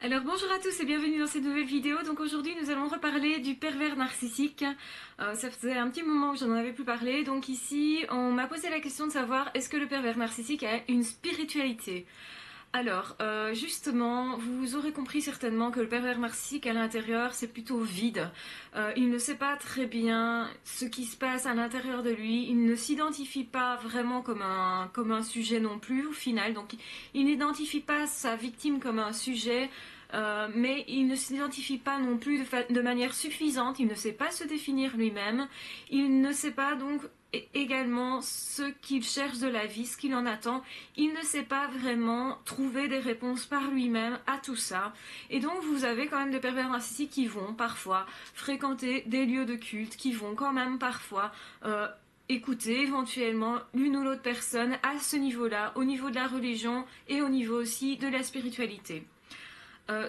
Alors bonjour à tous et bienvenue dans cette nouvelle vidéo. Donc aujourd'hui nous allons reparler du pervers narcissique. Ça faisait un petit moment que j'en avais plus parlé. Donc ici on m'a posé la question de savoir est-ce que le pervers narcissique a une spiritualité. Alors justement vous aurez compris certainement que le pervers narcissique à l'intérieur c'est plutôt vide. Il ne sait pas très bien ce qui se passe à l'intérieur de lui. Il ne s'identifie pas vraiment comme un sujet non plus au final. Donc il n'identifie pas sa victime comme un sujet. Mais il ne s'identifie pas non plus de manière suffisante, il ne sait pas se définir lui-même, il ne sait pas donc également ce qu'il cherche de la vie, ce qu'il en attend, il ne sait pas vraiment trouver des réponses par lui-même à tout ça. Et donc vous avez quand même des pervers narcissiques qui vont parfois fréquenter des lieux de culte, qui vont quand même parfois écouter éventuellement l'une ou l'autre personne à ce niveau-là, au niveau de la religion et au niveau aussi de la spiritualité.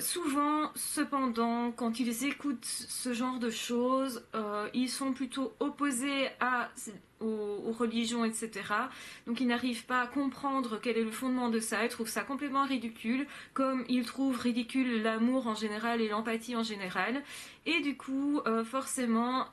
Souvent, cependant, quand ils écoutent ce genre de choses, ils sont plutôt opposés aux religions, etc. Donc ils n'arrivent pas à comprendre quel est le fondement de ça, ils trouvent ça complètement ridicule, comme ils trouvent ridicule l'amour en général et l'empathie en général. Et du coup, forcément,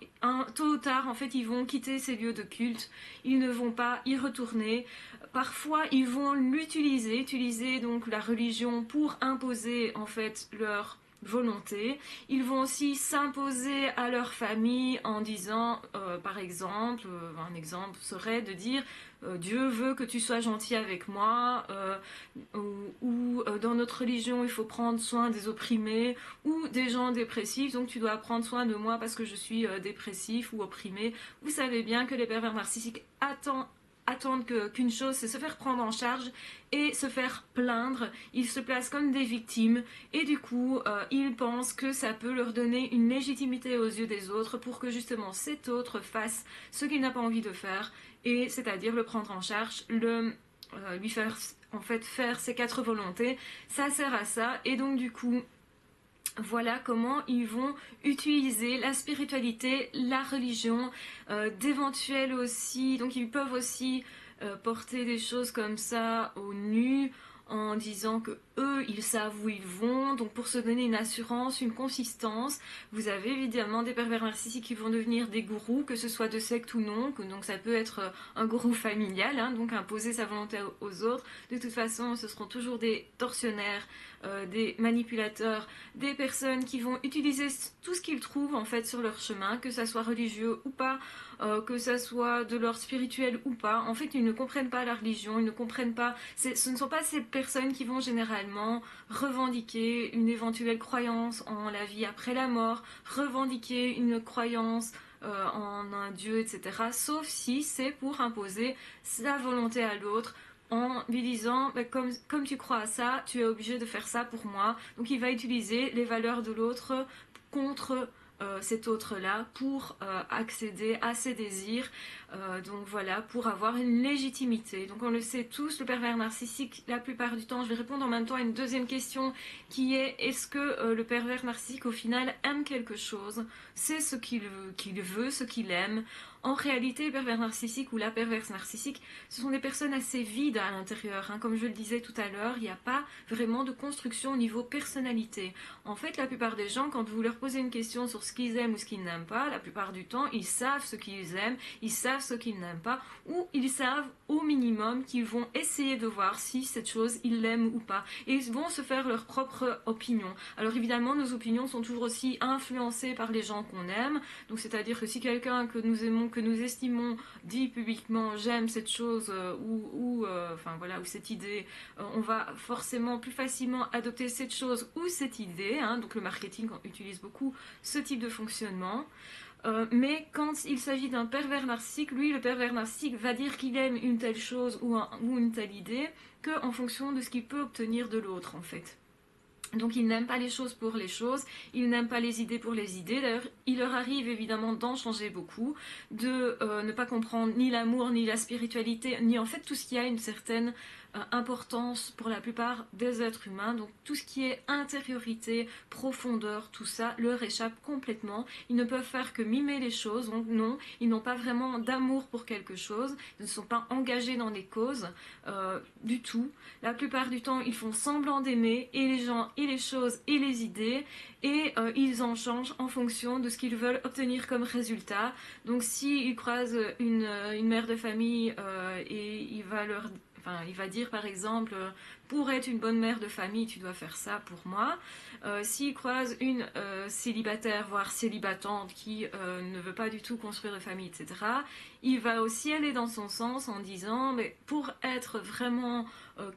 tôt ou tard, en fait, ils vont quitter ces lieux de culte, ils ne vont pas y retourner. Parfois, ils vont utiliser donc la religion pour imposer en fait leur volonté. Ils vont aussi s'imposer à leur famille en disant, par exemple, un exemple serait de dire Dieu veut que tu sois gentil avec moi, dans notre religion il faut prendre soin des opprimés ou des gens dépressifs, donc tu dois prendre soin de moi parce que je suis dépressif ou opprimé. Vous savez bien que les pervers narcissiques attendent qu'une chose, c'est se faire prendre en charge et se faire plaindre. Ils se placent comme des victimes et du coup, ils pensent que ça peut leur donner une légitimité aux yeux des autres pour que justement cet autre fasse ce qu'il n'a pas envie de faire, et c'est-à-dire le prendre en charge, lui faire en fait faire ses quatre volontés. Ça sert à ça et donc du coup, voilà comment ils vont utiliser la spiritualité, la religion, d'éventuels aussi. Donc ils peuvent aussi porter des choses comme ça au nu en disant que eux ils savent où ils vont, donc pour se donner une assurance, une consistance. Vous avez évidemment des pervers narcissiques qui vont devenir des gourous, que ce soit de secte ou non, donc ça peut être un gourou familial, hein, donc imposer sa volonté aux autres. De toute façon ce seront toujours des tortionnaires, des manipulateurs, des personnes qui vont utiliser tout ce qu'ils trouvent en fait sur leur chemin, que ça soit religieux ou pas, que ça soit de l'ordre spirituel ou pas. En fait, ils ne comprennent pas la religion, ils ne comprennent pas. Ce ne sont pas ces personnes qui vont généralement revendiquer une éventuelle croyance en la vie après la mort, revendiquer une croyance en un dieu, etc. Sauf si c'est pour imposer sa volonté à l'autre, en lui disant bah, comme tu crois à ça, tu es obligé de faire ça pour moi. Donc il va utiliser les valeurs de l'autre contre cet autre-là pour accéder à ses désirs. Donc voilà, pour avoir une légitimité. Donc on le sait tous, le pervers narcissique, la plupart du temps, je vais répondre en même temps à une deuxième question qui est est-ce que le pervers narcissique au final aime quelque chose, c'est ce qu'il veut, ce qu'il aime. En réalité, le pervers narcissique ou la perverse narcissique, ce sont des personnes assez vides à l'intérieur. Hein. Comme je le disais tout à l'heure, il n'y a pas vraiment de construction au niveau personnalité. En fait, la plupart des gens, quand vous leur posez une question sur ce qu'ils aiment ou ce qu'ils n'aiment pas, la plupart du temps, ils savent ce qu'ils aiment, ils savent ce qu'ils n'aiment pas, ou ils savent au minimum qu'ils vont essayer de voir si cette chose, ils l'aiment ou pas. Et ils vont se faire leur propre opinion. Alors évidemment, nos opinions sont toujours aussi influencées par les gens qu'on aime. Donc c'est-à-dire que si quelqu'un que nous aimons, que nous estimons, dit publiquement j'aime cette chose enfin voilà, ou cette idée, on va forcément plus facilement adopter cette chose ou cette idée. Hein. Donc le marketing utilise beaucoup ce type de fonctionnement. Mais quand il s'agit d'un pervers narcissique, lui, le pervers narcissique va dire qu'il aime une telle chose ou une telle idée qu'en fonction de ce qu'il peut obtenir de l'autre, en fait. Donc ils n'aiment pas les choses pour les choses, ils n'aiment pas les idées pour les idées. D'ailleurs, il leur arrive évidemment d'en changer beaucoup, de ne pas comprendre ni l'amour, ni la spiritualité, ni en fait tout ce qui a une certaine importance pour la plupart des êtres humains. Donc tout ce qui est intériorité, profondeur, tout ça leur échappe complètement. Ils ne peuvent faire que mimer les choses. Donc non, ils n'ont pas vraiment d'amour pour quelque chose. Ils ne sont pas engagés dans des causes du tout. La plupart du temps, ils font semblant d'aimer et les gens et les choses et les idées et ils en changent en fonction de ce qu'ils veulent obtenir comme résultat. Donc s'ils croisent une mère de famille et il va dire par exemple, pour être une bonne mère de famille, tu dois faire ça pour moi. S'il croise une célibataire, voire célibatante, qui ne veut pas du tout construire de famille, etc., il va aussi aller dans son sens en disant, mais pour être vraiment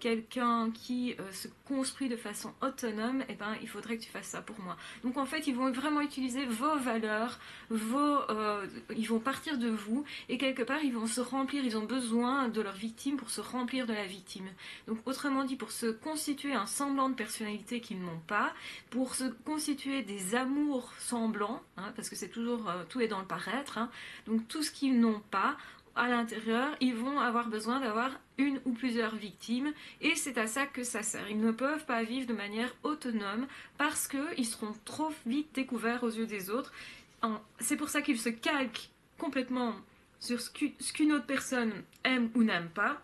quelqu'un qui se construit de façon autonome, eh ben, il faudrait que tu fasses ça pour moi. Donc en fait, ils vont vraiment utiliser vos valeurs, ils vont partir de vous, et quelque part, ils vont se remplir, ils ont besoin de leur victime pour se remplir de la victime. Donc autrement dit, pour se constituer un semblant de personnalité qu'ils n'ont pas, pour se constituer des amours semblants, hein, parce que c'est toujours, tout est dans le paraître, hein, donc tout ce qu'ils n'ont pas, à l'intérieur, ils vont avoir besoin d'avoir une ou plusieurs victimes et c'est à ça que ça sert. Ils ne peuvent pas vivre de manière autonome parce qu'ils seront trop vite découverts aux yeux des autres. C'est pour ça qu'ils se calquent complètement sur ce qu'une autre personne aime ou n'aime pas.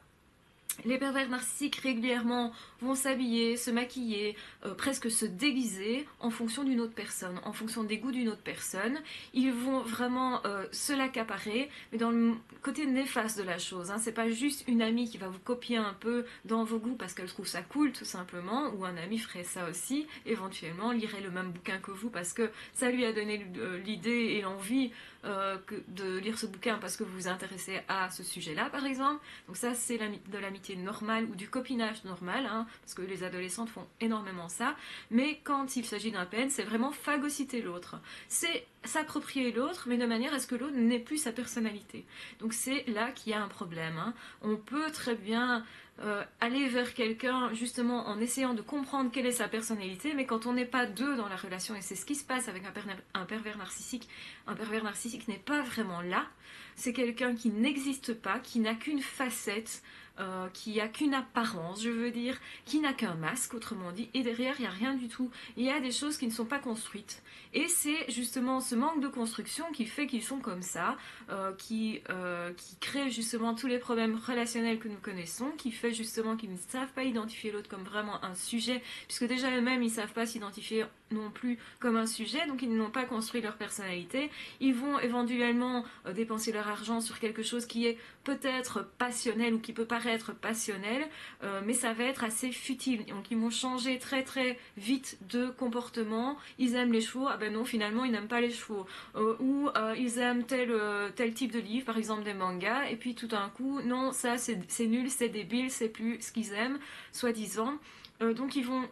Les pervers narcissiques régulièrement vont s'habiller, se maquiller, presque se déguiser en fonction d'une autre personne, en fonction des goûts d'une autre personne. Ils vont vraiment se l'accaparer, mais dans le côté néfaste de la chose. Hein. C'est pas juste une amie qui va vous copier un peu dans vos goûts parce qu'elle trouve ça cool tout simplement, ou un ami ferait ça aussi, éventuellement lirait le même bouquin que vous parce que ça lui a donné l'idée et l'envie de lire ce bouquin parce que vous vous intéressez à ce sujet-là par exemple. Donc ça c'est de l'amitié normale ou du copinage normal, hein, parce que les adolescentes font énormément ça, mais quand il s'agit d'un PN, c'est vraiment phagocyter l'autre. C'est s'approprier l'autre, mais de manière à ce que l'autre n'ait plus sa personnalité. Donc c'est là qu'il y a un problème. Hein. On peut très bien aller vers quelqu'un justement en essayant de comprendre quelle est sa personnalité, mais quand on n'est pas deux dans la relation, et c'est ce qui se passe avec un pervers narcissique n'est pas vraiment là, c'est quelqu'un qui n'existe pas, qui n'a qu'une facette, qui n'a qu'une apparence, je veux dire, qui n'a qu'un masque, autrement dit, et derrière, il n'y a rien du tout. Il y a des choses qui ne sont pas construites. Et c'est justement ce manque de construction qui fait qu'ils sont comme ça, qui crée justement tous les problèmes relationnels que nous connaissons, qui fait justement qu'ils ne savent pas identifier l'autre comme vraiment un sujet, puisque déjà eux-mêmes, ils ne savent pas s'identifier non plus comme un sujet, donc ils n'ont pas construit leur personnalité. Ils vont éventuellement dépenser leur argent sur quelque chose qui est peut-être passionnel ou qui peut paraître passionnel, mais ça va être assez futile. Donc ils vont changer très très vite de comportement. Ils aiment les chevaux, ah ben non, finalement ils n'aiment pas les chevaux. Ou ils aiment tel type de livre, par exemple des mangas, et puis tout d'un coup, non, ça c'est nul, c'est débile, c'est plus ce qu'ils aiment, soi-disant. Donc ils vont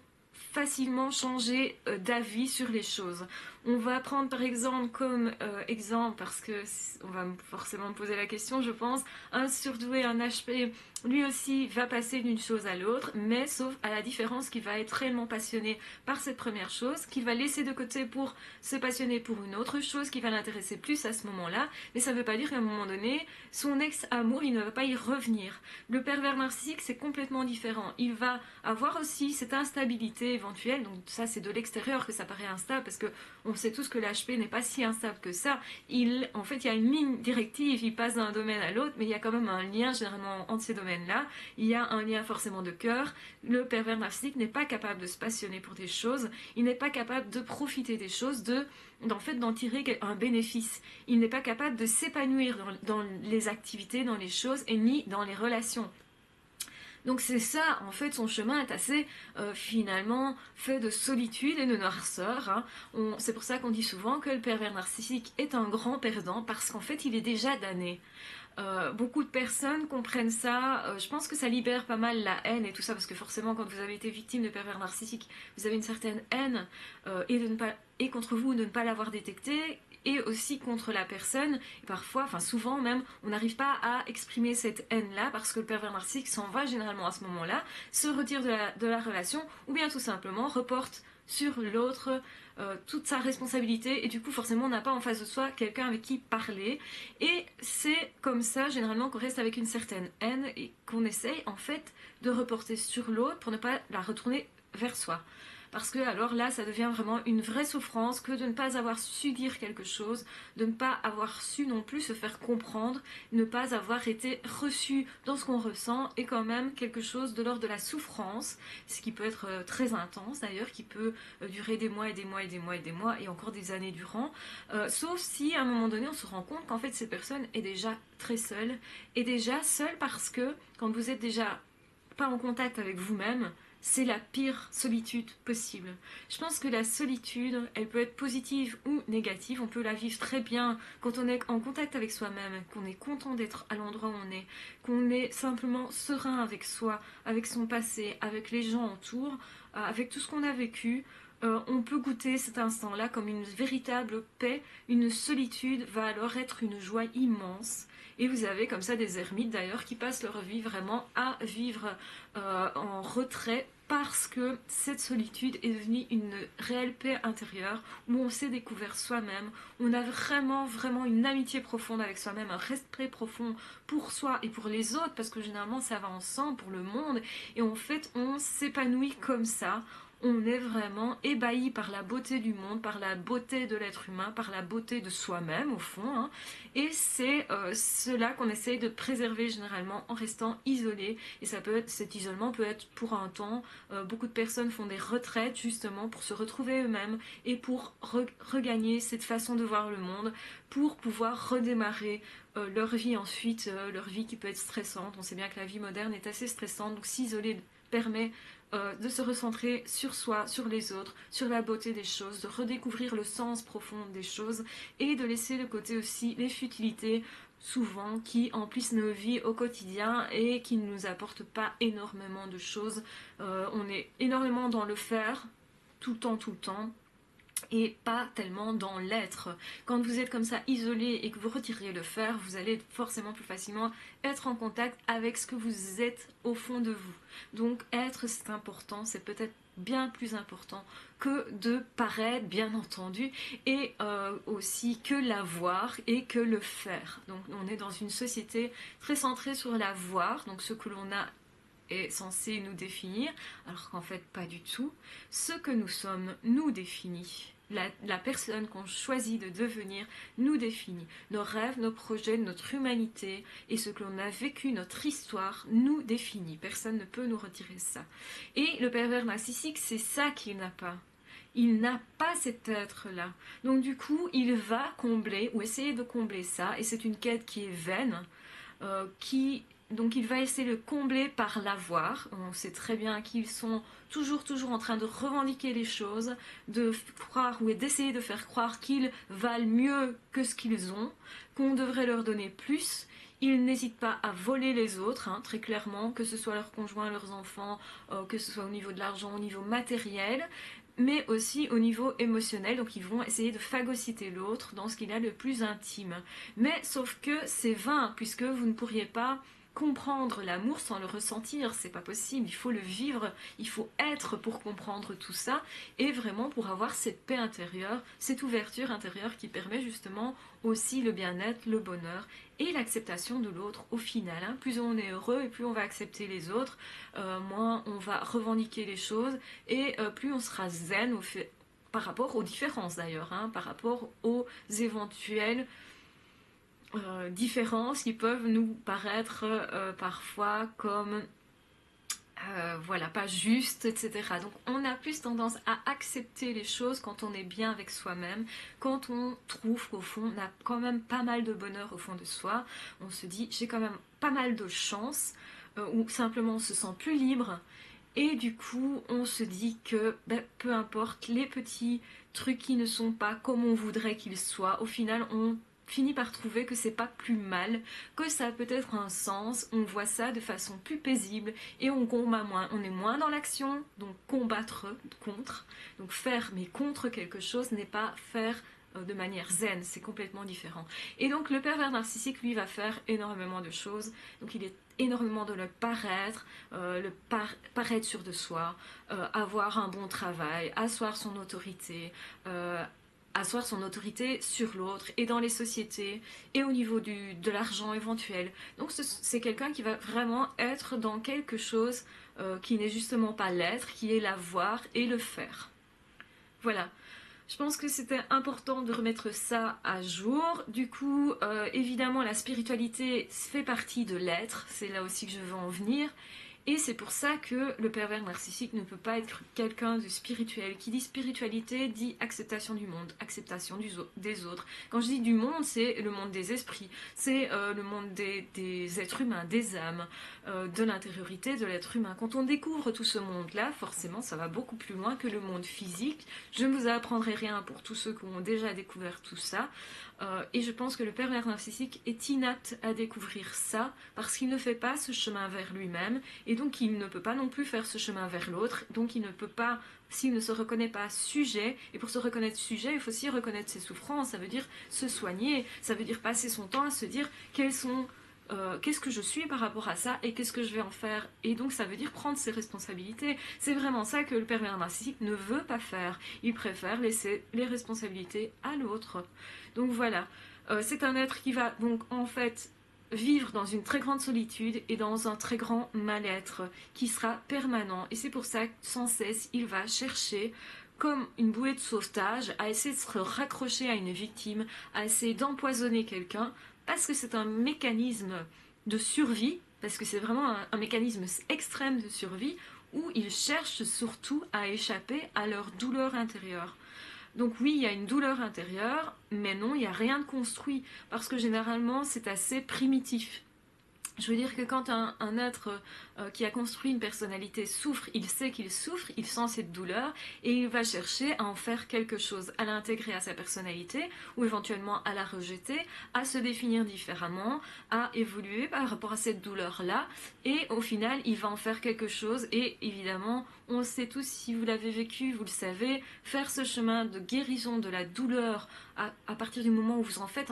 facilement changer d'avis sur les choses. On va prendre par exemple comme exemple, parce que on va forcément me poser la question, je pense, un surdoué, un HP, lui aussi va passer d'une chose à l'autre, mais sauf à la différence qu'il va être réellement passionné par cette première chose, qu'il va laisser de côté pour se passionner pour une autre chose qui va l'intéresser plus à ce moment-là, mais ça ne veut pas dire qu'à un moment donné, son ex-amour, il ne va pas y revenir. Le pervers narcissique, c'est complètement différent. Il va avoir aussi cette instabilité éventuelle, donc ça c'est de l'extérieur que ça paraît instable, parce que on sait tous que l'HP n'est pas si instable que ça. En fait, il y a une ligne directive, il passe d'un domaine à l'autre, mais il y a quand même un lien généralement entre ces domaines-là. Il y a un lien forcément de cœur. Le pervers narcissique n'est pas capable de se passionner pour des choses, il n'est pas capable de profiter des choses, d'en tirer un bénéfice. Il n'est pas capable de s'épanouir dans les activités, dans les choses, et ni dans les relations. Donc c'est ça, en fait, son chemin est assez finalement fait de solitude et de noirceur. Hein. C'est pour ça qu'on dit souvent que le pervers narcissique est un grand perdant, parce qu'en fait, il est déjà damné. Beaucoup de personnes comprennent ça, je pense que ça libère pas mal la haine et tout ça, parce que forcément quand vous avez été victime de pervers narcissique, vous avez une certaine haine et contre vous de ne pas l'avoir détecté, et aussi contre la personne, et parfois, enfin souvent même, on n'arrive pas à exprimer cette haine-là, parce que le pervers narcissique s'en va généralement à ce moment-là, se retire de la relation, ou bien tout simplement reporte sur l'autre toute sa responsabilité, et du coup forcément on n'a pas en face de soi quelqu'un avec qui parler, et c'est comme ça généralement qu'on reste avec une certaine haine et qu'on essaye en fait de reporter sur l'autre pour ne pas la retourner vers soi. Parce que alors là, ça devient vraiment une vraie souffrance que de ne pas avoir su dire quelque chose, de ne pas avoir su non plus se faire comprendre, ne pas avoir été reçu dans ce qu'on ressent, et quand même quelque chose de l'ordre de la souffrance, ce qui peut être très intense d'ailleurs, qui peut durer des mois et des mois et des mois et des mois et encore des années durant, sauf si à un moment donné on se rend compte qu'en fait cette personne est déjà très seule, et déjà seule parce que quand vous êtes déjà pas en contact avec vous-même, c'est la pire solitude possible. Je pense que la solitude, elle peut être positive ou négative. On peut la vivre très bien quand on est en contact avec soi-même, qu'on est content d'être à l'endroit où on est, qu'on est simplement serein avec soi, avec son passé, avec les gens autour, avec tout ce qu'on a vécu. On peut goûter cet instant-là comme une véritable paix. Une solitude va alors être une joie immense. Et vous avez comme ça des ermites d'ailleurs qui passent leur vie vraiment à vivre en retrait, parce que cette solitude est devenue une réelle paix intérieure où on s'est découvert soi-même, on a vraiment vraiment une amitié profonde avec soi-même, un respect profond pour soi et pour les autres, parce que généralement ça va ensemble pour le monde, et en fait on s'épanouit comme ça. On est vraiment ébahi par la beauté du monde, par la beauté de l'être humain, par la beauté de soi-même au fond, hein. Et c'est cela qu'on essaye de préserver généralement en restant isolé. Et ça peut être, cet isolement peut être pour un temps. Beaucoup de personnes font des retraites justement pour se retrouver eux-mêmes et pour regagner cette façon de voir le monde, pour pouvoir redémarrer leur vie ensuite, leur vie qui peut être stressante. On sait bien que la vie moderne est assez stressante, donc s'isoler permet de se recentrer sur soi, sur les autres, sur la beauté des choses, de redécouvrir le sens profond des choses, et de laisser de côté aussi les futilités souvent qui emplissent nos vies au quotidien et qui ne nous apportent pas énormément de choses. On est énormément dans le faire tout le temps, et pas tellement dans l'être. Quand vous êtes comme ça isolé et que vous retirez le faire, vous allez forcément plus facilement être en contact avec ce que vous êtes au fond de vous. Donc être, c'est important, c'est peut-être bien plus important que de paraître, bien entendu, et aussi que l'avoir et que le faire. Donc on est dans une société très centrée sur l'avoir, donc ce que l'on a est censé nous définir, alors qu'en fait pas du tout. Ce que nous sommes nous définit. La personne qu'on choisit de devenir nous définit. Nos rêves, nos projets, notre humanité et ce que l'on a vécu, notre histoire, nous définit. Personne ne peut nous retirer ça. Et le pervers narcissique, c'est ça qu'il n'a pas. Il n'a pas cet être-là. Donc du coup, il va combler ou essayer de combler ça, et c'est une quête qui est vaine, donc il va essayer de combler par l'avoir. On sait très bien qu'ils sont toujours en train de revendiquer les choses, de croire ou d'essayer de faire croire qu'ils valent mieux que ce qu'ils ont, qu'on devrait leur donner plus. Ils n'hésitent pas à voler les autres, hein, très clairement, que ce soit leurs conjoints, leurs enfants, que ce soit au niveau de l'argent, au niveau matériel, mais aussi au niveau émotionnel. Donc ils vont essayer de phagocyter l'autre dans ce qu'il a le plus intime. Mais sauf que c'est vain, puisque vous ne pourriez pas comprendre l'amour sans le ressentir, c'est pas possible, il faut le vivre, il faut être pour comprendre tout ça, et vraiment pour avoir cette paix intérieure, cette ouverture intérieure qui permet justement aussi le bien-être, le bonheur et l'acceptation de l'autre au final, hein. Plus on est heureux et plus on va accepter les autres, moins on va revendiquer les choses, et plus on sera zen par rapport aux différences d'ailleurs, hein, par rapport aux éventuels différences qui peuvent nous paraître parfois comme voilà, pas justes, etc. Donc on a plus tendance à accepter les choses quand on est bien avec soi-même, quand on trouve qu'au fond on a quand même pas mal de bonheur au fond de soi, on se dit j'ai quand même pas mal de chance, ou simplement on se sent plus libre, et du coup on se dit que peu importe les petits trucs qui ne sont pas comme on voudrait qu'ils soient, au final on finit par trouver que c'est pas plus mal, que ça a peut-être un sens, on voit ça de façon plus paisible, et on combat moins, on est moins dans l'action, donc combattre contre, donc faire mais contre quelque chose n'est pas faire de manière zen, c'est complètement différent. Et donc le pervers narcissique lui va faire énormément de choses, donc il est énormément de le paraître, paraître sûr de soi, avoir un bon travail, asseoir son autorité sur l'autre et dans les sociétés et au niveau de l'argent éventuel. Donc c'est quelqu'un qui va vraiment être dans quelque chose qui n'est justement pas l'être, qui est l'avoir et le faire. Voilà. Je pense que c'était important de remettre ça à jour. Du coup, évidemment, la spiritualité fait partie de l'être. C'est là aussi que je veux en venir. Et c'est pour ça que le pervers narcissique ne peut pas être quelqu'un de spirituel. Qui dit spiritualité dit acceptation du monde, acceptation des autres. Quand je dis du monde, c'est le monde des esprits, c'est le monde des êtres humains, des âmes, de l'intériorité de l'être humain. Quand on découvre tout ce monde-là, forcément, ça va beaucoup plus loin que le monde physique. Je ne vous apprendrai rien pour tous ceux qui ont déjà découvert tout ça. Et je pense que le pervers narcissique est inapte à découvrir ça parce qu'il ne fait pas ce chemin vers lui-même et donc il ne peut pas non plus faire ce chemin vers l'autre. Donc il ne peut pas, s'il ne se reconnaît pas sujet, et pour se reconnaître sujet, il faut aussi reconnaître ses souffrances, ça veut dire se soigner, ça veut dire passer son temps à se dire qu'est-ce que je suis par rapport à ça et qu'est-ce que je vais en faire. Et donc ça veut dire prendre ses responsabilités. C'est vraiment ça que le pervers narcissique ne veut pas faire. Il préfère laisser les responsabilités à l'autre. Donc voilà, c'est un être qui va donc en fait vivre dans une très grande solitude et dans un très grand mal-être qui sera permanent. Et c'est pour ça que sans cesse il va chercher comme une bouée de sauvetage à essayer de se raccrocher à une victime, à essayer d'empoisonner quelqu'un parce que c'est un mécanisme de survie, parce que c'est vraiment un mécanisme extrême de survie où ils cherchent surtout à échapper à leur douleur intérieure. Donc oui, il y a une douleur intérieure, mais non, il n'y a rien de construit, parce que généralement c'est assez primitif. Je veux dire que quand un être qui a construit une personnalité souffre, il sait qu'il souffre, il sent cette douleur et il va chercher à en faire quelque chose, à l'intégrer à sa personnalité ou éventuellement à la rejeter, à se définir différemment, à évoluer par rapport à cette douleur-là et au final il va en faire quelque chose et évidemment on le sait tous, si vous l'avez vécu, vous le savez, faire ce chemin de guérison de la douleur à partir du moment où vous en faites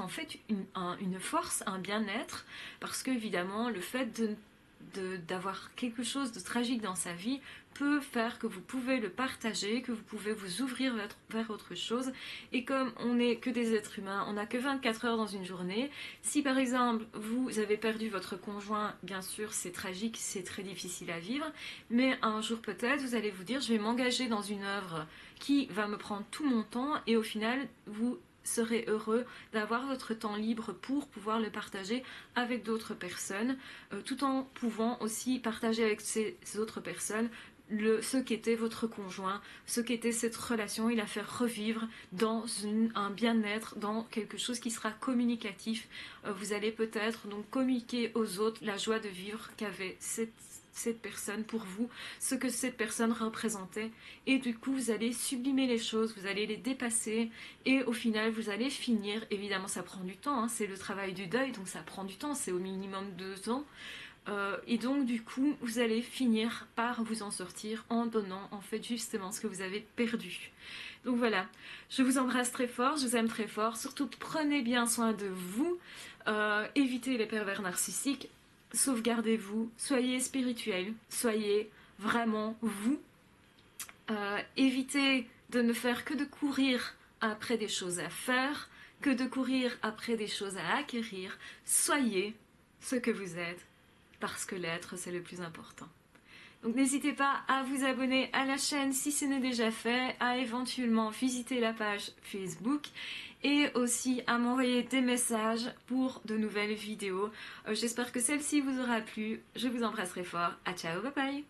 une force, un bien-être, parce que évidemment le fait d'avoir quelque chose de tragique dans sa vie peut faire que vous pouvez le partager, que vous pouvez vous ouvrir vers autre chose. Et comme on n'est que des êtres humains, on n'a que 24 heures dans une journée. Si par exemple vous avez perdu votre conjoint, bien sûr c'est tragique, c'est très difficile à vivre, mais un jour peut-être vous allez vous dire je vais m'engager dans une œuvre qui va me prendre tout mon temps et au final vous serez heureux d'avoir votre temps libre pour pouvoir le partager avec d'autres personnes, tout en pouvant aussi partager avec ces autres personnes ce qu'était votre conjoint, ce qu'était cette relation et la faire revivre dans un bien-être, dans quelque chose qui sera communicatif. Vous allez peut-être donc communiquer aux autres la joie de vivre qu'avait cette personne pour vous, ce que cette personne représentait et du coup vous allez sublimer les choses, vous allez les dépasser et au final vous allez finir, évidemment ça prend du temps, hein, c'est le travail du deuil donc ça prend du temps, c'est au minimum 2 ans et donc du coup vous allez finir par vous en sortir en donnant en fait justement ce que vous avez perdu. Donc voilà, je vous embrasse très fort, je vous aime très fort, surtout prenez bien soin de vous, évitez les pervers narcissiques, sauvegardez-vous, soyez spirituel, soyez vraiment vous, évitez de ne faire que de courir après des choses à faire, que de courir après des choses à acquérir, soyez ce que vous êtes, parce que l'être c'est le plus important. Donc n'hésitez pas à vous abonner à la chaîne si ce n'est déjà fait, à éventuellement visiter la page Facebook et aussi à m'envoyer des messages pour de nouvelles vidéos. J'espère que celle-ci vous aura plu. Je vous embrasse très fort. À ciao, bye bye.